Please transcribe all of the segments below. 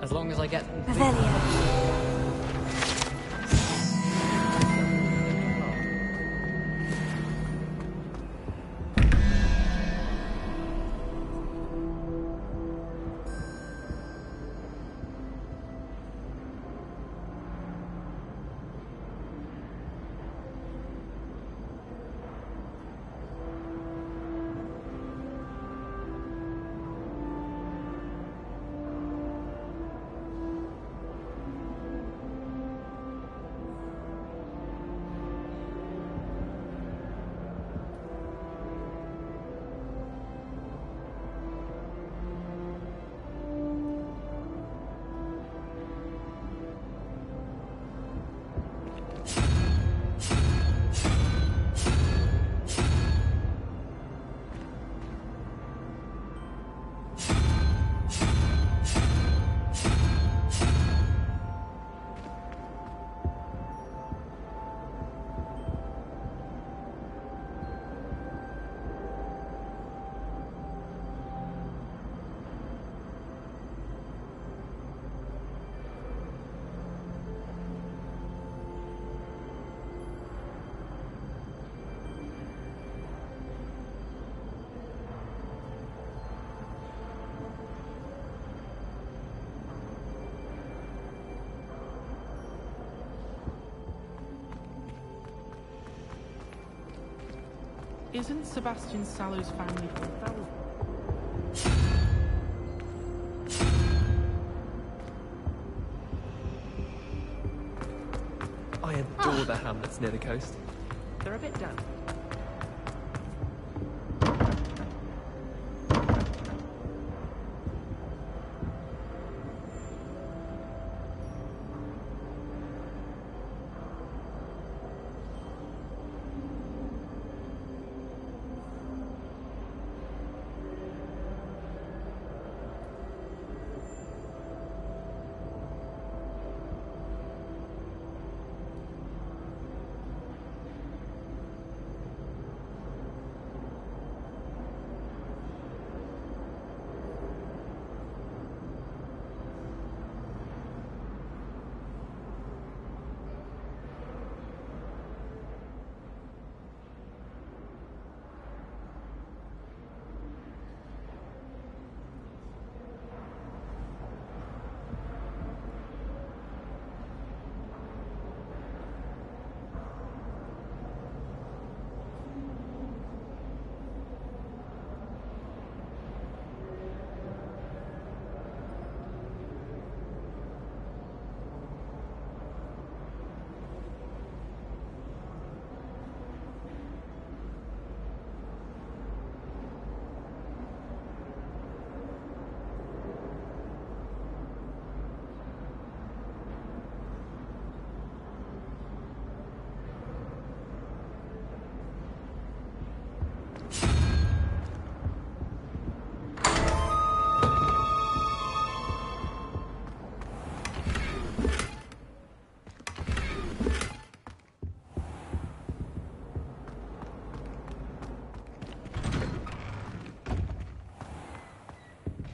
As long as I get... Revelio. Isn't Sebastian Sallow's family from Belgium? I adore the hamlets near the coast. They're a bit damp.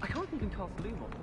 I can't even cast Loom on them.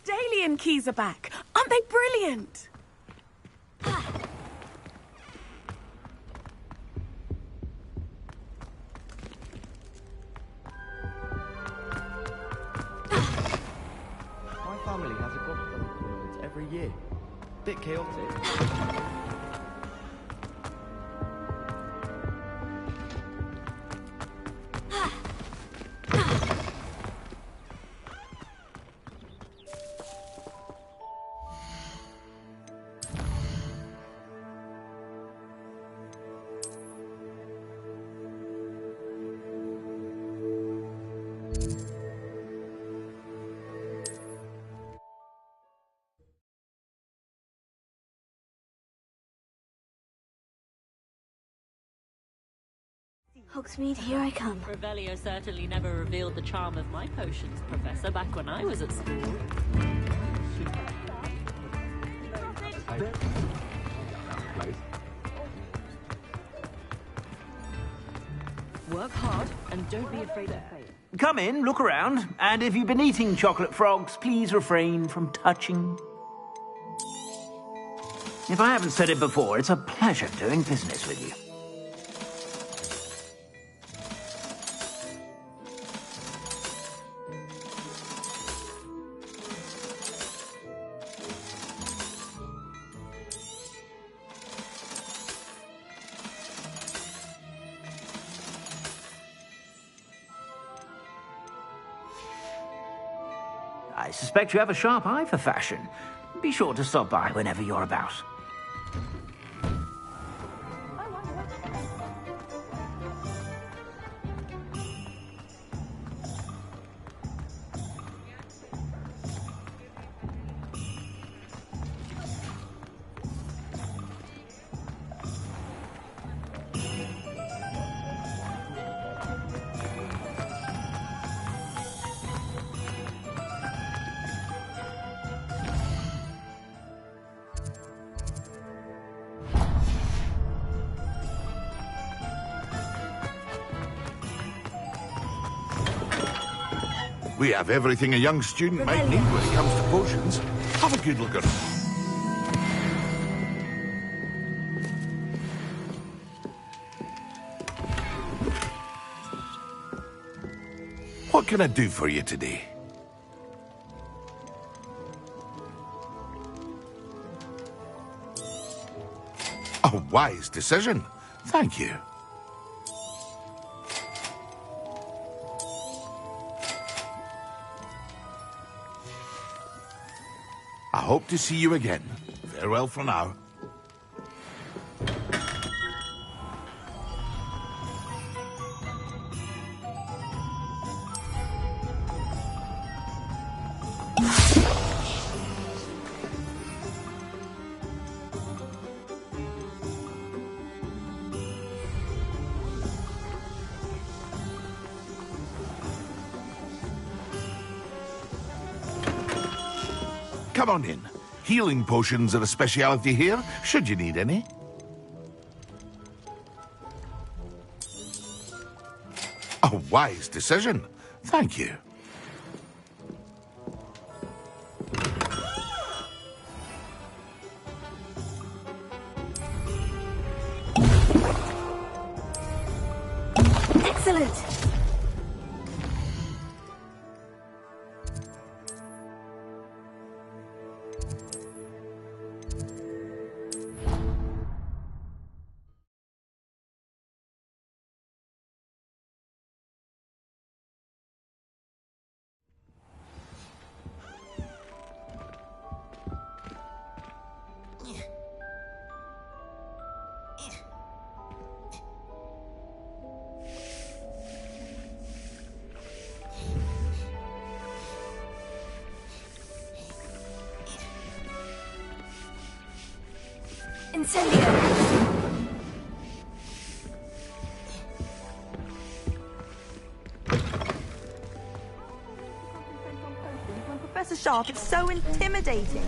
Daedalian keys are back. Aren't they brilliant? My family has a godfather tournament every year. Bit chaotic. Hogsmeade, here I come. Revelio certainly never revealed the charm of my potions, Professor, back when I was at school. Work hard and don't be afraid of failure. Come in, look around, and if you've been eating chocolate frogs, please refrain from touching. If I haven't said it before, it's a pleasure doing business with you. I suspect you have a sharp eye for fashion. Be sure to stop by whenever you're about. We have everything a young student might need when it comes to potions. Have a good look at them. What can I do for you today? A wise decision. Thank you. I hope to see you again. Farewell for now. Come on in. Healing potions are a speciality here, should you need any. A wise decision. Thank you. Excellent! Incendio! Professor Sharp, it's so intimidating.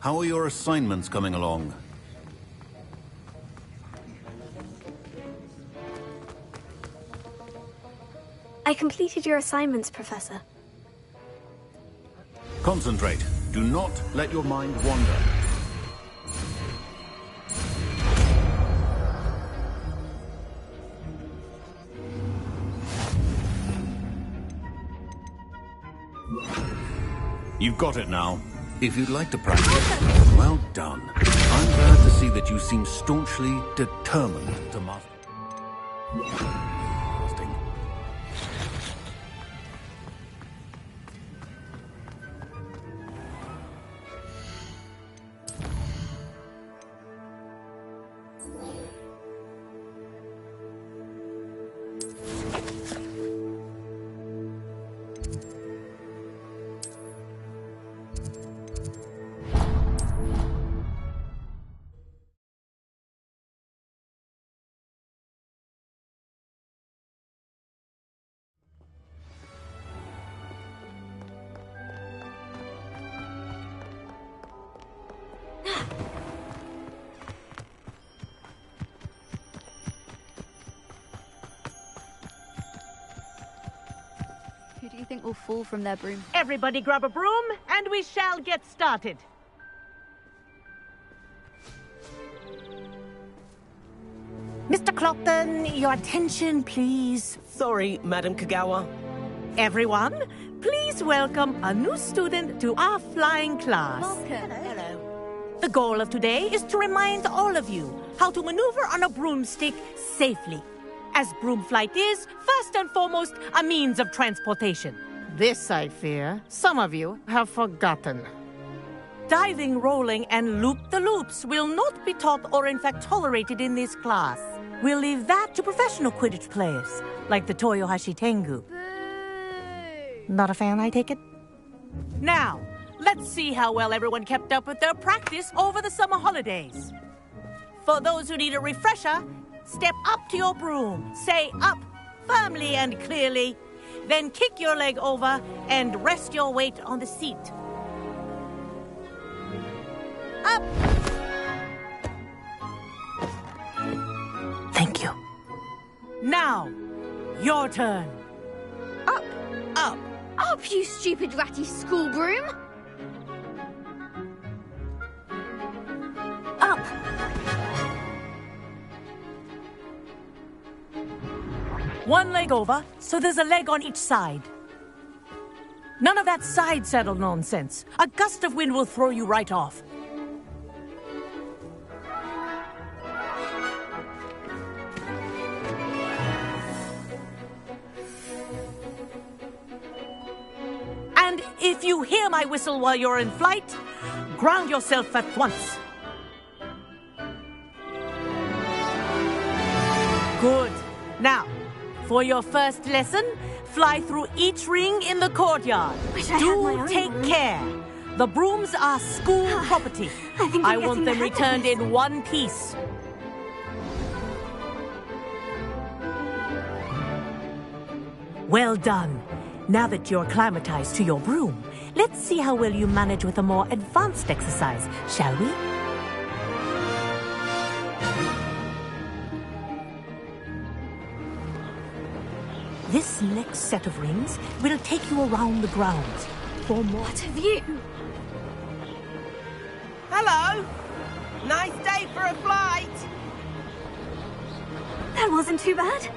How are your assignments coming along? I completed your assignments, Professor. Concentrate. Do not let your mind wander. You've got it now. If you'd like to practice, well done. I'm glad to see that you seem staunchly determined to master. Who do you think will fall from their broom? Everybody grab a broom, and we shall get started. Mr. Clopton, your attention, please. Sorry, Madam Kagawa. Everyone, please welcome a new student to our flying class. Hello. The goal of today is to remind all of you how to maneuver on a broomstick safely. As broom flight is, first and foremost, a means of transportation. This, I fear, some of you have forgotten. Diving, rolling, and loop-the-loops will not be taught or in fact tolerated in this class. We'll leave that to professional Quidditch players, like the Toyohashi Tengu. Not a fan, I take it? Now, let's see how well everyone kept up with their practice over the summer holidays. For those who need a refresher, step up to your broom, say up firmly and clearly, then kick your leg over and rest your weight on the seat. Up! Thank you. Now, your turn. Up! Up! Up, you stupid ratty school broom! Up! One leg over, so there's a leg on each side. None of that side saddle nonsense. A gust of wind will throw you right off. And if you hear my whistle while you're in flight, ground yourself at once. Good. Now, for your first lesson, fly through each ring in the courtyard. Do take care. The brooms are school property. I want them returned in one piece. Well done. Now that you're acclimatized to your broom, let's see how well you manage with a more advanced exercise, shall we? This next set of rings will take you around the grounds for more. What a view! Hello! Nice day for a flight! That wasn't too bad.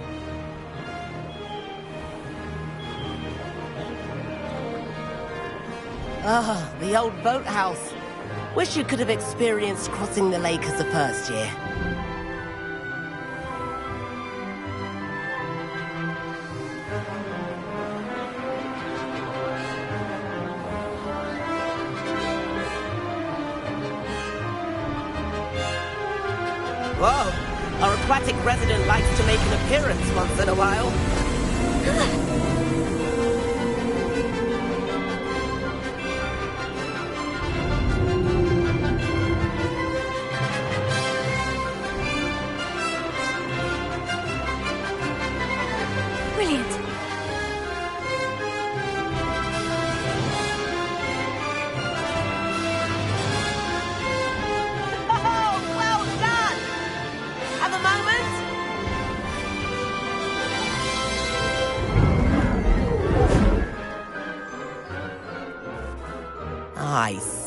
Ah, the old boathouse. Wish you could have experienced crossing the lake as a first year. Whoa, our aquatic resident likes to make an appearance once in a while. Brilliant.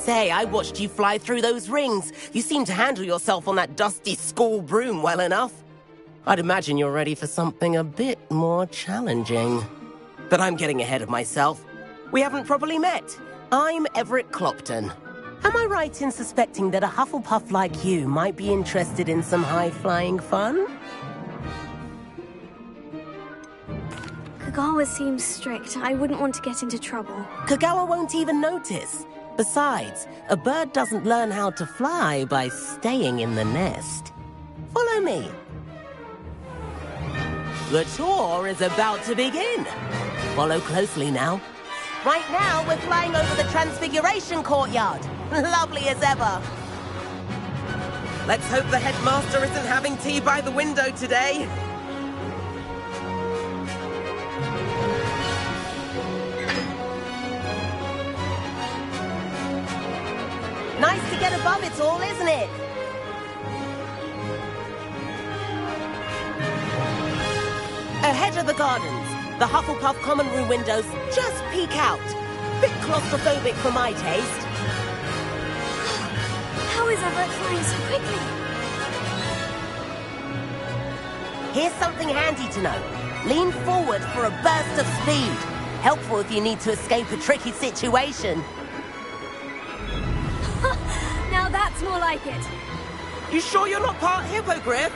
say, I watched you fly through those rings. You seem to handle yourself on that dusty school broom well enough. I'd imagine you're ready for something a bit more challenging. But I'm getting ahead of myself. We haven't properly met. I'm Everett Clopton. Am I right in suspecting that a Hufflepuff like you might be interested in some high-flying fun? Kagawa seems strict. I wouldn't want to get into trouble. Kagawa won't even notice. Besides, a bird doesn't learn how to fly by staying in the nest. Follow me. The tour is about to begin. Follow closely now. Right now, we're flying over the Transfiguration Courtyard. Lovely as ever. Let's hope the headmaster isn't having tea by the window today. Nice to get above it all, isn't it? Ahead of the gardens, the Hufflepuff common room windows just peek out. Bit claustrophobic for my taste. How is Everett flying so quickly? Here's something handy to know. Lean forward for a burst of speed. Helpful if you need to escape a tricky situation. Now that's more like it. You sure you're not part hippogriff?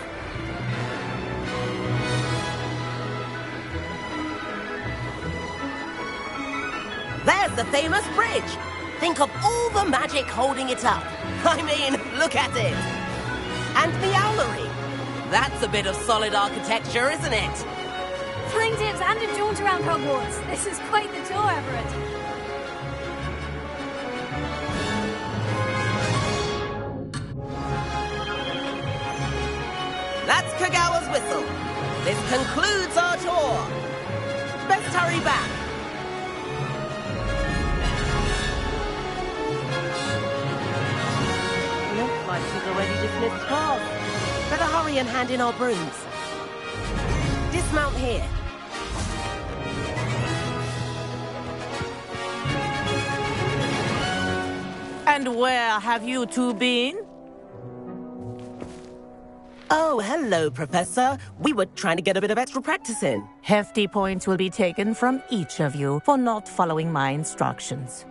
There's the famous bridge. Think of all the magic holding it up. I mean, look at it. And the owlery. That's a bit of solid architecture, isn't it? Flying dips and a jaunt around Hogwarts. This is quite the tour, Everett. That's Kagawa's whistle. This concludes our tour. Best hurry back. Looks like she's already dismissed class. Better hurry and hand in our brooms. Dismount here. And where have you two been? Oh, hello, Professor. We were trying to get a bit of extra practice in. Hefty points will be taken from each of you for not following my instructions.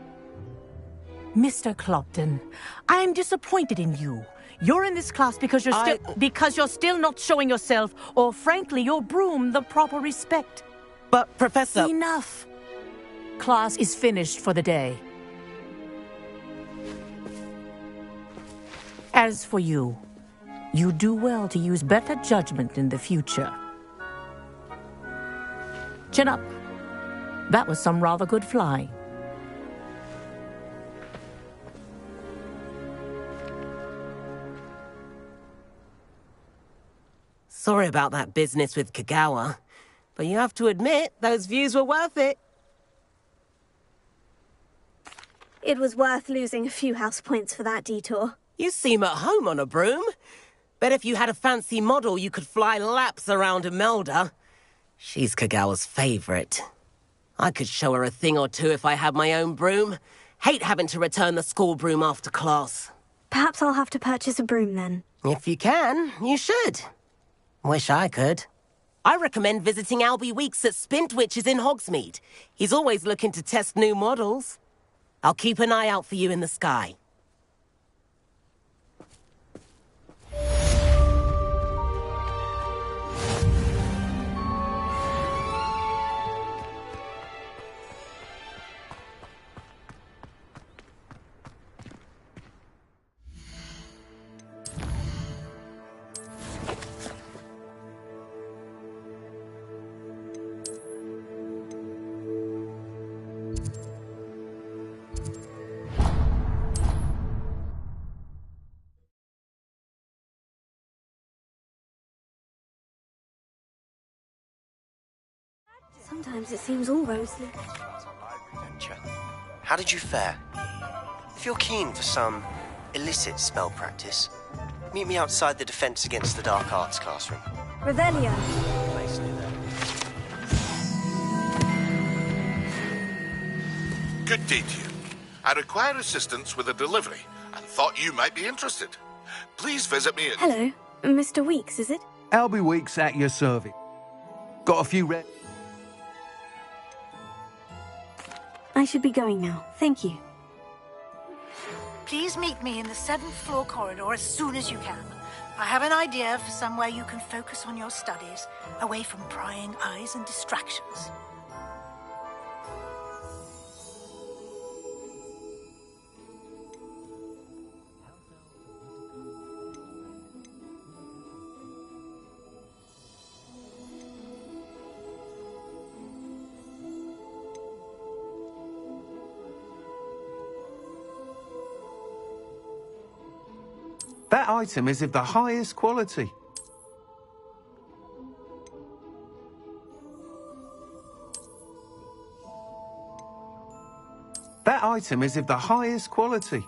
Mr. Clopton, I'm disappointed in you. You're in this class because you're still not showing yourself, or frankly, your broom the proper respect. But, Professor... Enough. Class is finished for the day. As for you, you do well to use better judgment in the future. Chin up. That was some rather good flying. Sorry about that business with Kagawa, but you have to admit, those views were worth it. It was worth losing a few house points for that detour. You seem at home on a broom. Bet if you had a fancy model, you could fly laps around Imelda. She's Kagawa's favorite. I could show her a thing or two if I had my own broom. Hate having to return the school broom after class. Perhaps I'll have to purchase a broom then. If you can, you should. Wish I could. I recommend visiting Albie Weeks at Spintwitches in Hogsmeade. He's always looking to test new models. I'll keep an eye out for you in the sky. Sometimes it seems all rosy. How did you fare? If you're keen for some illicit spell practice, meet me outside the Defense Against the Dark Arts classroom. Revelio. Place near there. Good day to you. I require assistance with a delivery and thought you might be interested. Please visit me at... Hello, Mr. Weeks, is it? Albie Weeks at your service. Got a few I should be going now. Thank you. Please meet me in the 7th floor corridor as soon as you can. I have an idea for somewhere you can focus on your studies, away from prying eyes and distractions. That item is of the highest quality. That item is of the highest quality.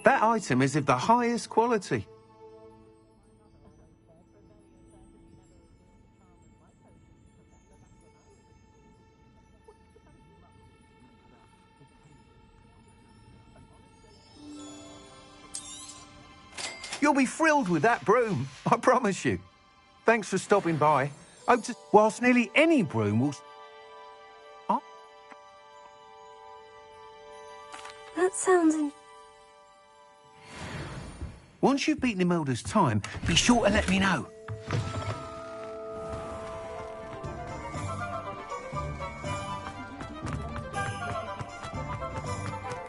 That item is of the highest quality. You'll be thrilled with that broom, I promise you. Thanks for stopping by. Hope to... Whilst nearly any broom will... Oh. That sounds... Once you've beaten Imelda's time, be sure to let me know.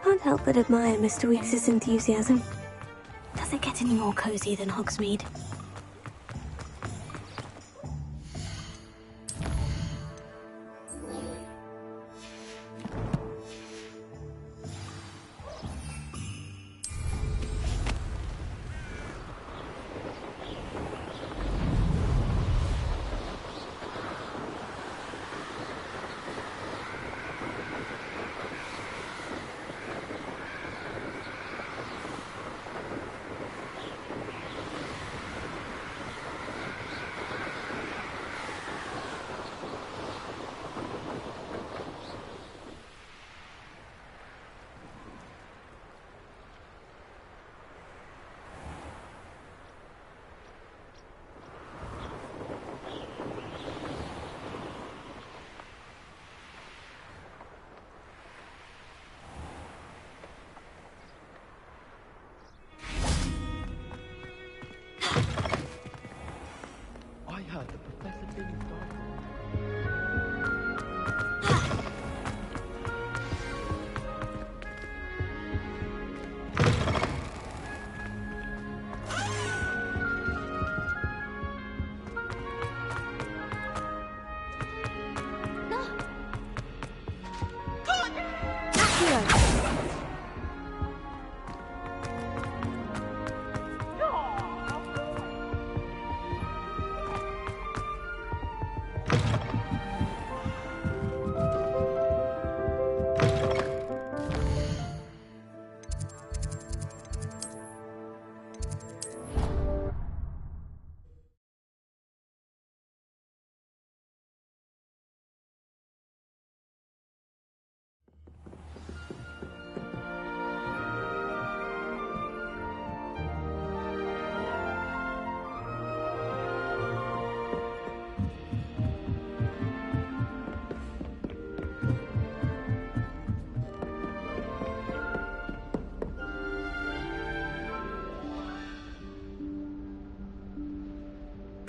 Can't help but admire Mr. Weeks' enthusiasm. Doesn't get any more cozy than Hogsmeade.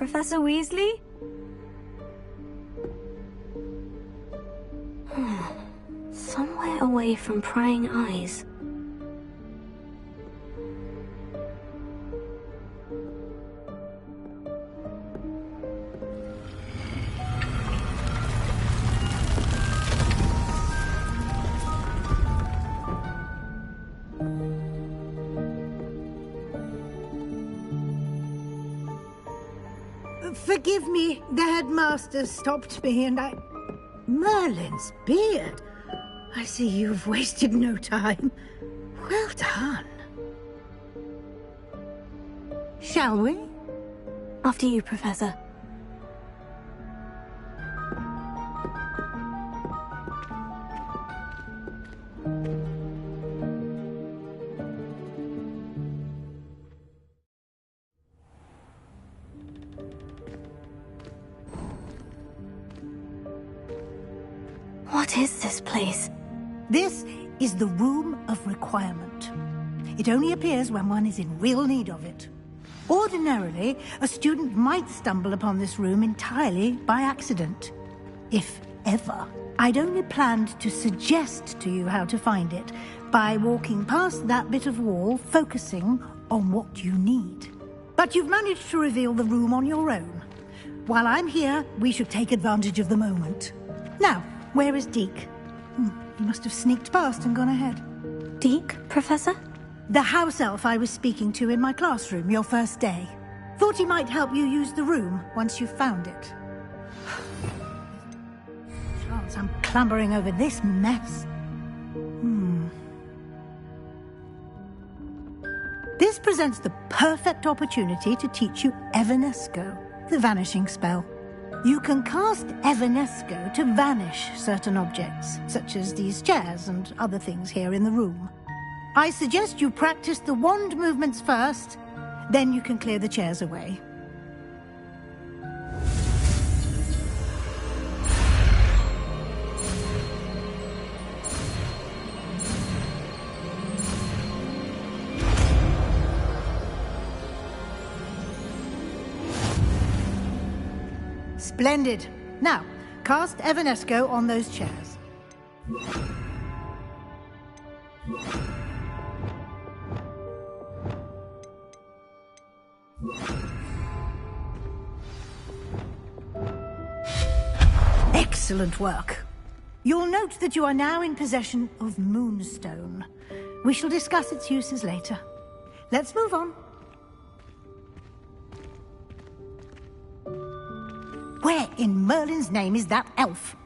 Professor Weasley? Somewhere away from prying eyes. Forgive me, the headmaster stopped me and I... Merlin's beard. I see you've wasted no time. Well done. Shall we? After you, Professor. What is this place? This is the Room of Requirement. It only appears when one is in real need of it. Ordinarily, a student might stumble upon this room entirely by accident. If ever. I'd only planned to suggest to you how to find it by walking past that bit of wall, focusing on what you need. But you've managed to reveal the room on your own. While I'm here, we should take advantage of the moment. Now, where is Deke? He must have sneaked past and gone ahead. Deke, Professor? The house elf I was speaking to in my classroom your first day. Thought he might help you use the room once you've found it. Chance I'm clambering over this mess. This presents the perfect opportunity to teach you Evanesco, the vanishing spell. You can cast Evanesco to vanish certain objects, such as these chairs and other things here in the room. I suggest you practice the wand movements first, then you can clear the chairs away. Splendid. Now, cast Evanesco on those chairs. Excellent work. You'll note that you are now in possession of Moonstone. We shall discuss its uses later. Let's move on. Where in Merlin's name is that elf?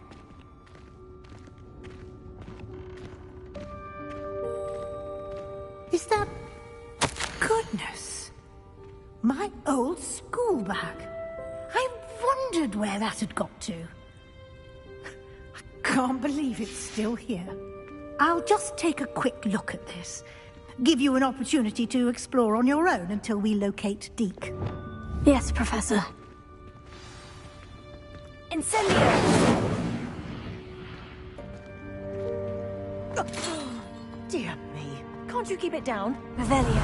Is that... Goodness! My old school bag. I wondered where that had got to. I can't believe it's still here. I'll just take a quick look at this. Give you an opportunity to explore on your own until we locate Deke. Yes, Professor. Incendio! Dear me. Can't you keep it down? Revelio.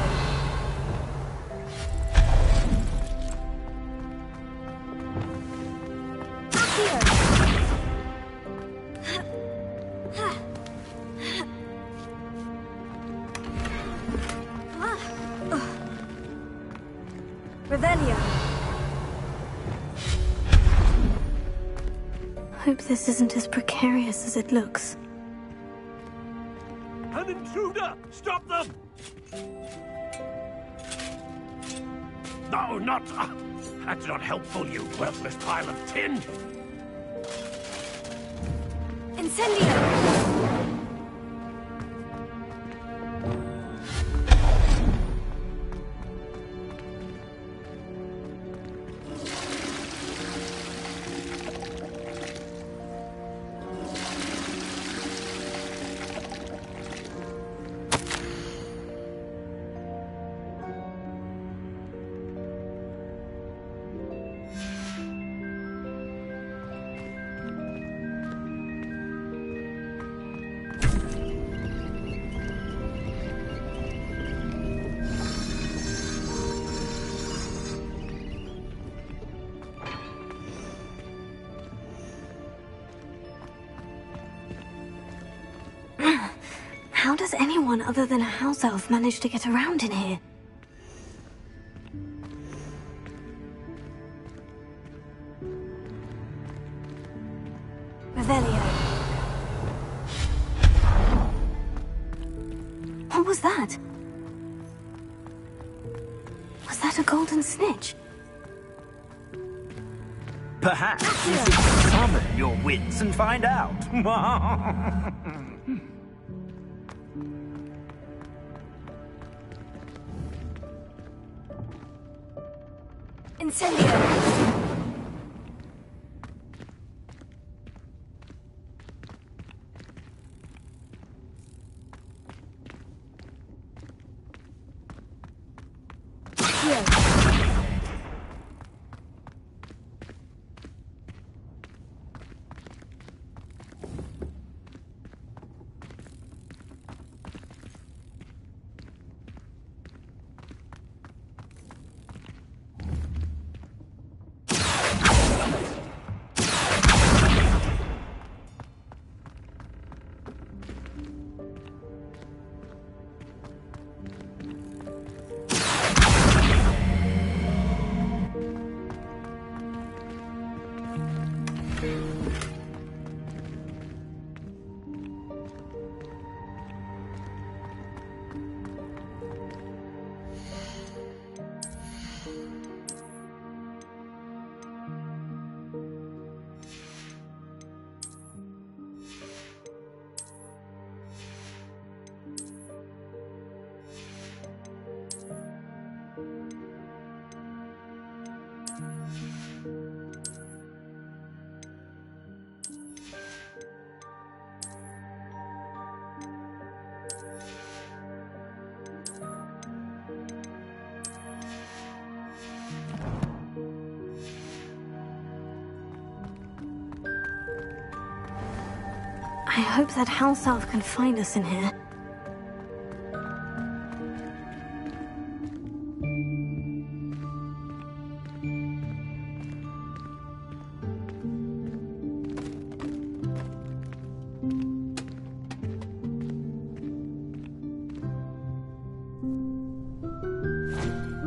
Revelio. Hope this isn't as precarious as it looks. An intruder! Stop them! No, not... that's not helpful, you worthless pile of tin! Incendio! How does anyone other than a house elf manage to get around in here? Revelio. What was that? Was that a golden snitch? Perhaps you should summon your wits and find out. Incendio! I hope that house elf can find us in here.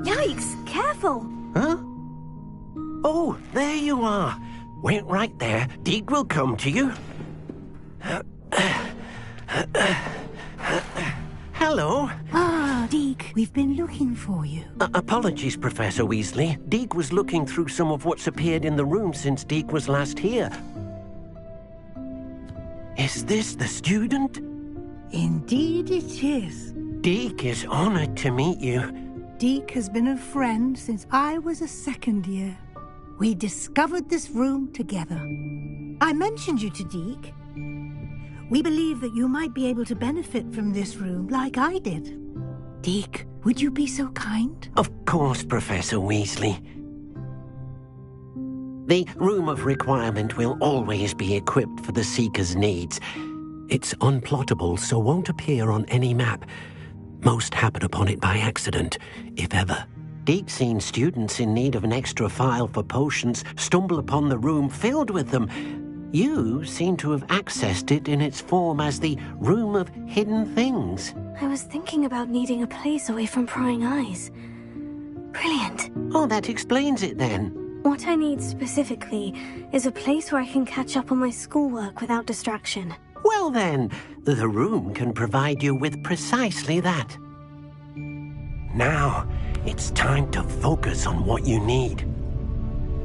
Yikes! Careful! Huh? Oh, there you are. Wait right there. Deek will come to you. Hello. Ah, Deek, we've been looking for you. Apologies, Professor Weasley. Deek was looking through some of what's appeared in the room since Deek was last here. Is this the student? Indeed it is. Deek is honored to meet you. Deek has been a friend since I was a second year. We discovered this room together. I mentioned you to Deek. We believe that you might be able to benefit from this room like I did. Deek, would you be so kind? Of course, Professor Weasley. The Room of Requirement will always be equipped for the Seeker's needs. It's unplottable, so won't appear on any map. Most happen upon it by accident, if ever. Deek's seen students in need of an extra file for potions stumble upon the room filled with them. You seem to have accessed it in its form as the Room of Hidden Things. I was thinking about needing a place away from prying eyes. Brilliant. Oh, that explains it then. What I need specifically is a place where I can catch up on my schoolwork without distraction. Well then, the room can provide you with precisely that. Now, it's time to focus on what you need.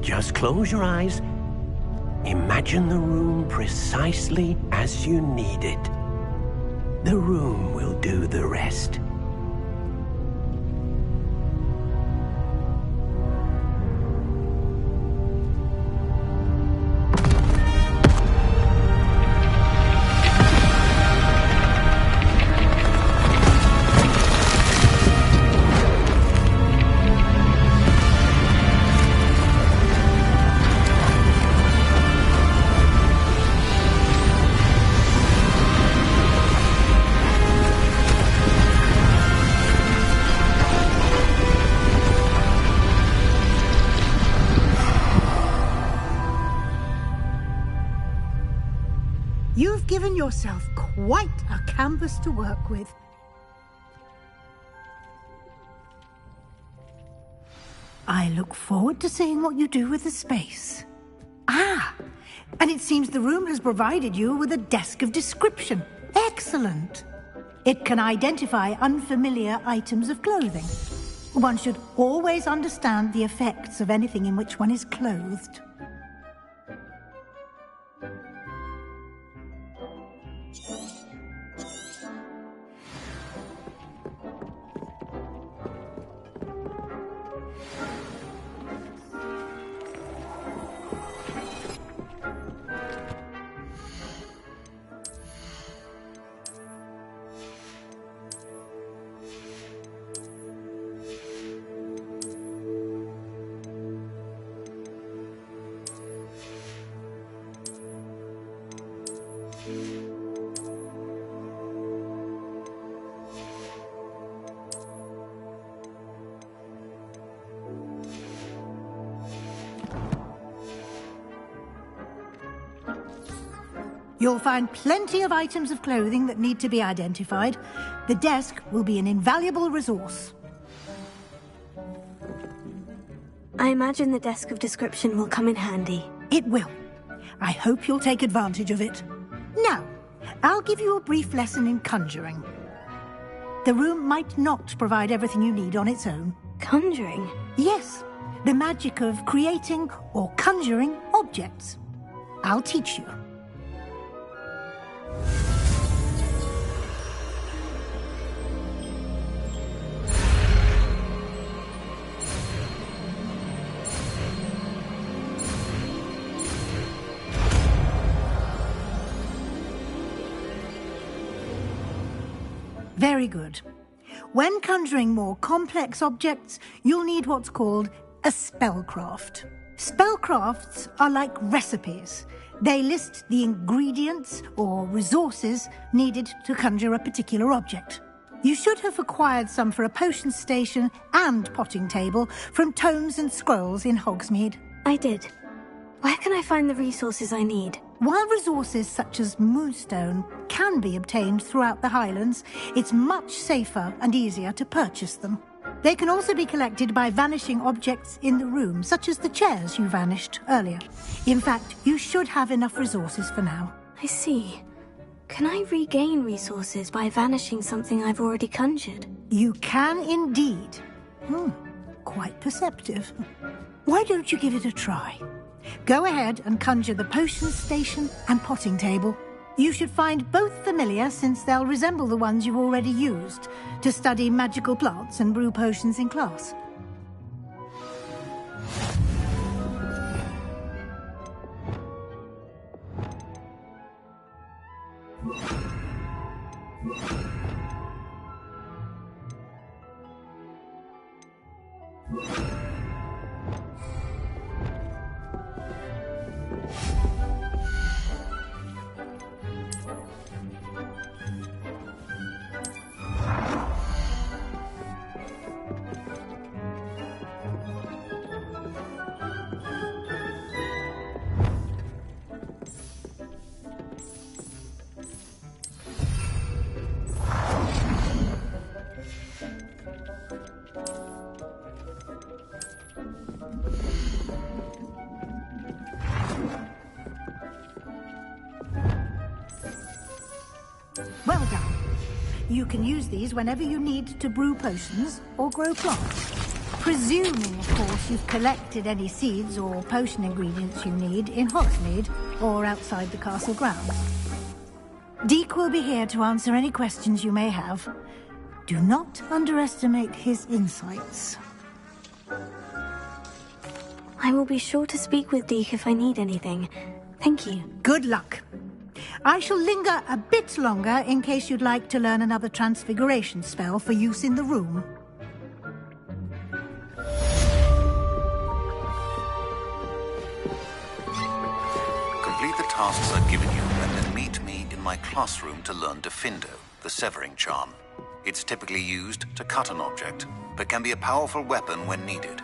Just close your eyes. Imagine the room precisely as you need it. The room will do the rest. You've given yourself quite a canvas to work with. I look forward to seeing what you do with the space. Ah, and it seems the room has provided you with a desk of description. Excellent. It can identify unfamiliar items of clothing. One should always understand the effects of anything in which one is clothed. You'll find plenty of items of clothing that need to be identified. The desk will be an invaluable resource. I imagine the desk of description will come in handy. It will. I hope you'll take advantage of it. Now, I'll give you a brief lesson in conjuring. The room might not provide everything you need on its own. Conjuring? Yes, the magic of creating or conjuring objects. I'll teach you. Very good. When conjuring more complex objects, you'll need what's called a spellcraft. Spellcrafts are like recipes. They list the ingredients or resources needed to conjure a particular object. You should have acquired some for a potion station and potting table from tomes and scrolls in Hogsmeade. I did. Where can I find the resources I need? While resources such as moonstone can be obtained throughout the Highlands, it's much safer and easier to purchase them. They can also be collected by vanishing objects in the room, such as the chairs you vanished earlier. In fact, you should have enough resources for now. I see. Can I regain resources by vanishing something I've already conjured? You can indeed. Quite perceptive. Why don't you give it a try? Go ahead and conjure the potion station and potting table. You should find both familiar, since they'll resemble the ones you've already used to study magical plants and brew potions in class. Well done. You can use these whenever you need to brew potions or grow plants. Presuming, of course, you've collected any seeds or potion ingredients you need in Hogsmeade or outside the castle grounds. Deek will be here to answer any questions you may have. Do not underestimate his insights. I will be sure to speak with Deek if I need anything. Thank you. Good luck. I shall linger a bit longer in case you'd like to learn another transfiguration spell for use in the room. Complete the tasks I've given you and then meet me in my classroom to learn Defindo, the severing charm. It's typically used to cut an object, but can be a powerful weapon when needed.